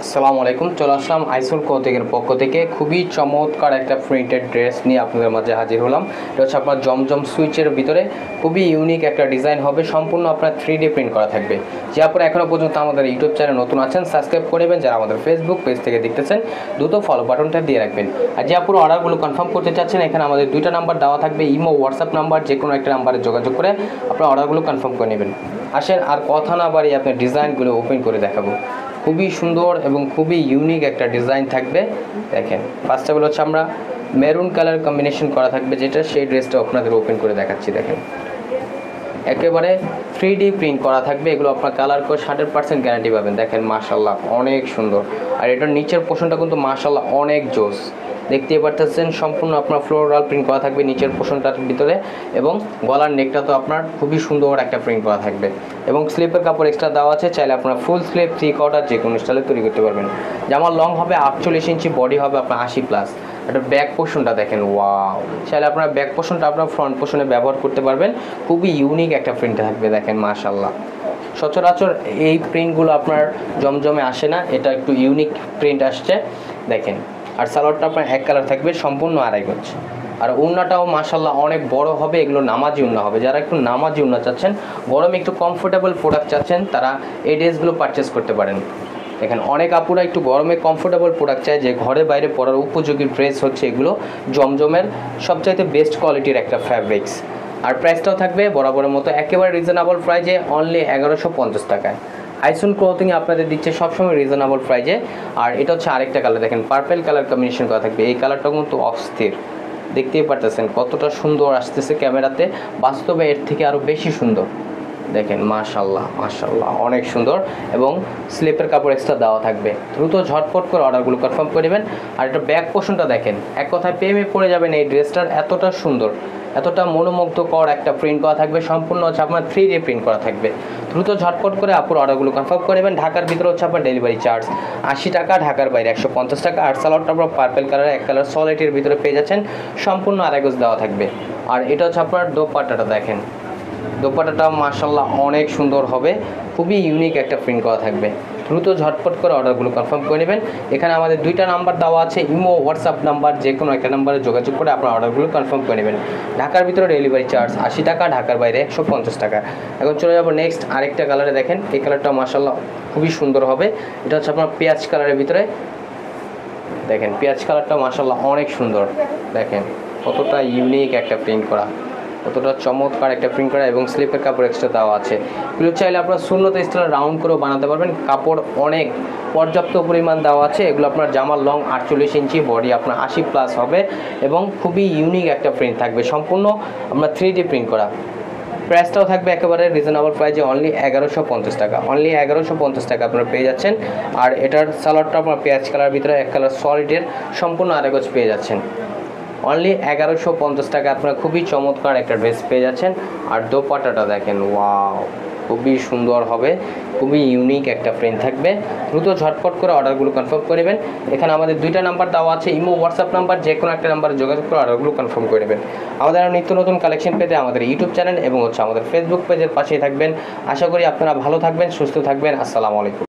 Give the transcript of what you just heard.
আসসালামু আলাইকুম। চলে আসলাম আইসুল কোথেকের পক্ষ থেকে খুবই চমৎকার একটা প্রিন্টেড ড্রেস নিয়ে আপনাদের মাঝে হাজির হলাম। এটা হচ্ছে আপনার জমজম সুইচের ভিতরে খুবই ইউনিক একটা ডিজাইন হবে, সম্পূর্ণ আপনার 3D প্রিন্ট করা থাকবে। যে আপনারা এখনও পর্যন্ত আমাদের ইউটিউব চ্যানেল নতুন আছেন সাবস্ক্রাইব করে নেবেন, যারা আমাদের ফেসবুক পেজ থেকে দেখতেছেন দ্রুত ফলো বাটনটা দিয়ে রাখবেন। আর যে আপনারা অর্ডারগুলো কনফার্ম করতে চাচ্ছেন, এখানে আমাদের দুইটা নাম্বার দেওয়া থাকবে, ইমো হোয়াটসঅ্যাপ নাম্বার, যে কোনো একটা নাম্বারে যোগাযোগ করে আপনারা অর্ডারগুলো কনফার্ম করে নেবেন। আসেন আর কথা না বাড়িয়ে আপনার ডিজাইনগুলো ওপেন করে দেখাবো। খুবই সুন্দর এবং খুবই ইউনিক একটা ডিজাইন থাকবে। দেখেন ফার্স্ট অফ অল হচ্ছে আমরা মেরুন কালার কম্বিনেশন করা থাকবে, যেটা সেই ড্রেসটা আপনাদের ওপেন করে দেখাচ্ছি। দেখেন একেবারে 3D প্রিন্ট করা থাকবে, এগুলো আপনার কালার করে 100% গ্যারান্টি পাবেন। দেখেন মাশাল্লাহ অনেক সুন্দর। আর এটার নিচের পোর্শনটা কিন্তু মাশাল্লাহ অনেক জোস, দেখতেই পারতেছেন সম্পূর্ণ আপনার ফ্লোরাল প্রিন্ট করা থাকবে নিচের পোর্শনটার ভিতরে, এবং গলার নেকটা তো আপনার খুবই সুন্দর একটা প্রিন্ট করা থাকবে, এবং স্লিপের কাপড় এক্সট্রা দেওয়া আছে, চাইলে আপনারা ফুল স্লিপ 3/4 যে কোনো স্টাইলে তৈরি করতে পারবেন। জামার লং হবে 48 ইঞ্চি, বডি হবে আপনার 80+। একটা ব্যাক পোর্শনটা দেখেন, ওয়াও, চাইলে আপনার ব্যাক পোর্শনটা আপনার ফ্রন্ট পোর্শনে ব্যবহার করতে পারবেন। খুবই ইউনিক একটা প্রিন্ট থাকবে, দেখেন মাশাল্লাহ। সচরাচর এই প্রিন্টগুলো আপনার জমজমে আসে না, এটা একটু ইউনিক প্রিন্ট আসছে। দেখেন আর সালোয়ারটা আপনার এক কালার থাকবে, সম্পূর্ণ আড়াই গজ। আর ওড়নাটাও মাশাল্লাহ অনেক বড় হবে, এগুলো নামাজি ওড়না হবে। যারা একটু নামাজি ওড়না চাচ্ছেন, গরমে একটু কমফোর্টেবল প্রোডাক্ট চাচ্ছেন, তারা এই ড্রেসগুলো পারচেস করতে পারেন। দেখেন অনেক আপুরা একটু গরমে কমফোর্টেবল প্রোডাক্ট চায়, যে ঘরে বাইরে পরার উপযোগী ড্রেস হচ্ছে এগুলো জমজমের সবচাইতে বেস্ট কোয়ালিটির একটা ফ্যাব্রিক্স। আর প্রাইসটাও থাকবে বরাবরের মতো একেবারে রিজনেবল প্রাইজে, অনলি 1150 টাকায়। আইসুল ক্লথিং আপনাদের দিচ্ছে সবসময় রিজনেবল প্রাইজে। আর এটা হচ্ছে আরেকটা কালার, দেখেন পার্পেল কালার কম্বিনেশন করা থাকবে। এই কালারটাও কিন্তু অস্থির, দেখতেই পারতেছেন কতটা সুন্দর আসতেছে ক্যামেরাতে, বাস্তবে এর থেকে আরও বেশি সুন্দর। দেখেন মাশাল্লাহ মাশাল্লাহ অনেক সুন্দর, এবং স্লিপের কাপড় এক্সট্রা দেওয়া থাকবে। দ্রুত ঝটপট করে অর্ডারগুলো কনফার্ম করে নেবেন। আর এটা ব্যাক পোর্শনটা দেখেন, এক কথায় প্রেমে পড়ে যাবেন এই ড্রেসটার, এতটা সুন্দর, এতটা মনোমুগ্ধকর একটা প্রিন্ট করা থাকবে, সম্পূর্ণ হচ্ছে আপনার 3D প্রিন্ট করা থাকবে। দ্রুত ঝটপট করে আপুর অর্ডারগুলো কনফার্ম করে নেবেন। ঢাকার ভিতরে হচ্ছে আপনার ডেলিভারি চার্জ 80 টাকা, ঢাকার বাইরে 150 টাকা। আর সালোয়ারটা আপনার পার্পেল কালার এক কালার সলিডের ভিতরে পেয়ে যাচ্ছেন, সম্পূর্ণ আড়াই গজ দেওয়া থাকবে। আর এটা হচ্ছে আপনার দোপাট্টাটা, দেখেন দোপাট্টাটা মাশাল্লাহ অনেক সুন্দর হবে, খুবই ইউনিক একটা প্রিন্ট করা থাকবে। দ্রুত ঝটপট করে অর্ডারগুলো কনফার্ম করে নেবেন। এখানে আমাদের দুইটা নাম্বার দেওয়া আছে, ইমো হোয়াটসঅ্যাপ নাম্বার, যে কোনো একটা নাম্বারে যোগাযোগ করে আপনার অর্ডারগুলো কনফার্ম করে নেবেন। ঢাকার ভিতরে ডেলিভারি চার্জ 80 টাকা, ঢাকার বাইরে 150 টাকা। এখন চলে যাবো নেক্সট আরেকটা কালারে। দেখেন এই কালারটা মাশাল্লাহ খুবই সুন্দর হবে, এটা হচ্ছে আপনার পেঁয়াজ কালারের ভিতরে। দেখেন পেঁয়াজ কালারটা মাশাল্লাহ অনেক সুন্দর, দেখেন কতটা ইউনিক একটা প্রিন্ট করা, কতটা চমৎকার একটা প্রিন্ট করা, এবং স্লিপের কাপড় এক্সট্রা দেওয়া আছে। এগুলো চাইলে আপনার সুন্নত স্টাইলে রাউন্ড করেও বানাতে পারবেন, কাপড় অনেক পর্যাপ্ত পরিমাণ দেওয়া আছে। এগুলো আপনার জামার লং 48 ইঞ্চি, বডি আপনার 80+ হবে, এবং খুবই ইউনিক একটা প্রিন্ট থাকবে, সম্পূর্ণ আমরা 3D প্রিন্ট করা। প্রাইসটাও থাকবে একেবারে রিজনেবল প্রাইসে, অনলি 1150 টাকা, অনলি 1150 টাকা আপনারা পেয়ে যাচ্ছেন। আর এটার সালোয়ারটা আপনার পেঁয়াজ কালার ভিতরে এক কালার সলিডের, সম্পূর্ণ আড়াই গজ পেয়ে যাচ্ছেন, অনলি 1150 টাকা আপনারা খুবই চমৎকার একটা ড্রেস পেয়ে যাচ্ছেন। আর দোপাট্টাটা দেখেন, ওয়াও, খুবই সুন্দর হবে, খুবই ইউনিক একটা প্রিন্ট থাকবে। দ্রুত ঝটপট করে অর্ডারগুলো কনফার্ম করে নেবেন। এখানে আমাদের দুইটা নাম্বার দেওয়া আছে, ইমো হোয়াটসঅ্যাপ নাম্বার, যে কোনো একটা নাম্বারে যোগাযোগ করে অর্ডারগুলো কনফার্ম করে নেবেন। আমাদের নিত্য নতুন কালেকশন পেতে আমাদের ইউটিউব চ্যানেল এবং হচ্ছে আমাদের ফেসবুক পেজের পাশেই থাকবেন। আশা করি আপনারা ভালো থাকবেন, সুস্থ থাকবেন। আসসালামু আলাইকুম।